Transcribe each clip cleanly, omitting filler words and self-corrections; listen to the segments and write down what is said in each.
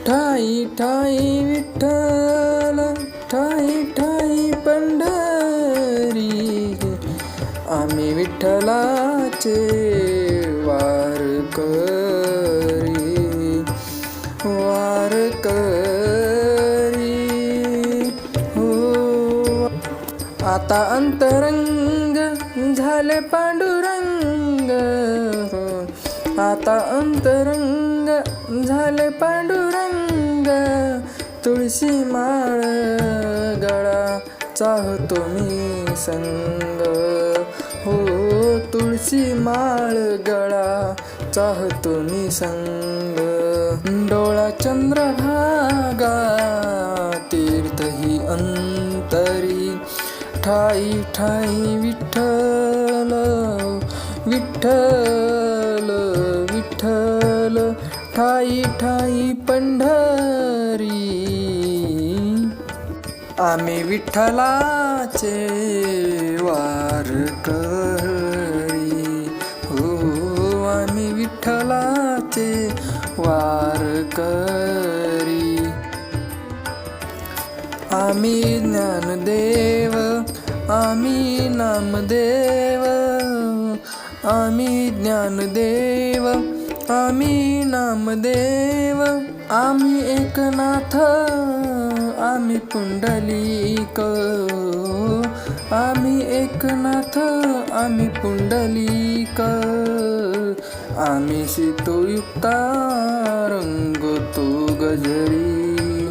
ठाई ठाई विठ्ठल, ठाई ठाई पंढरी, आम्ही विठ्ठलाचे वारकरी, वारकरी हो. आता अंतरंग झाले पांडुरंग, आता अंतरंग झाले पांडुरंग, तुळशी माळ गळा चाहतो मी संग हो, तुळशी माळ गळा चाहतो मी संग. डोळा चंद्रभागा तीर्थ ही अंतरी, ठाई ठाई विठ्ठल, विठ्ठल विठ्ठल, ठाई ठाई पंढरी, आम्ही विठ्ठलाचे वारकरी हो, आम्ही विठ्ठलाचे वारकरी. आम्ही ज्ञानदेव, आम्ही नामदेव, आम्ही ज्ञानदेव, आम्ही नामदेव, आम्ही एकनाथ, आम्ही पुंडलिक, आम्ही एकनाथ, आम्ही पुंडलिक, आम्ही शीतोयुक्ता रंगतो गजरी,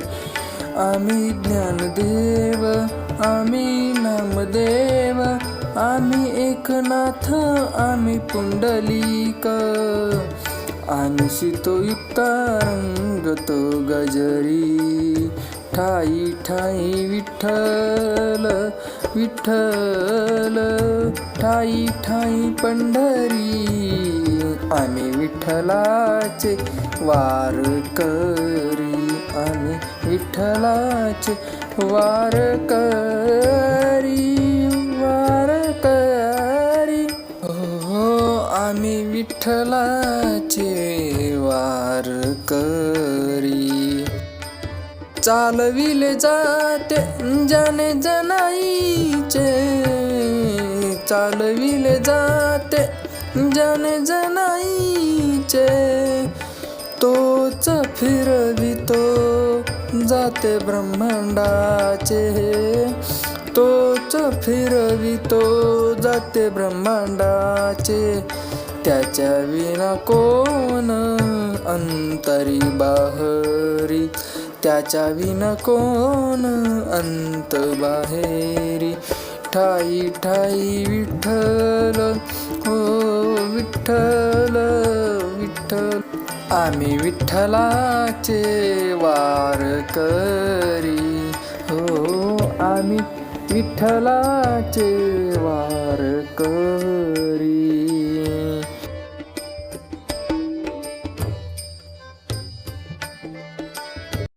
आम्ही ज्ञानदेव, आम्ही नामदेव, आम्ही एकनाथ, आम्ही पुंडलिक, आम्ही शीतोयुक्ता रंगतो गजरी, ठाई ठाई विठ्ठल, विठ्ठल, ठाई ठाई पंढरी, आम्ही विठ्ठलाचे वारकरी, आम्ही विठ्ठलाचे वारकरी, वारकरी हो, आम्ही विठ्ठलाचे वारकरी. चालविले जाते जने जनाईचे, चालविले जाते जने जनाईचे, तोच फिरवितो जाते ब्रह्मांडाचे, तोच फिरवितो जाते ब्रह्मांडाचे, त्याच्या विना कोण अंतरी बाहेरी, त्याच्या विना कोण अंत बाहेरी, ठाई ठाई विठ्ठल हो, विठ्ठल विठ्ठल, आम्ही विठ्ठलाचे वारकरी हो, आम्ही विठ्ठलाचे वारकरी.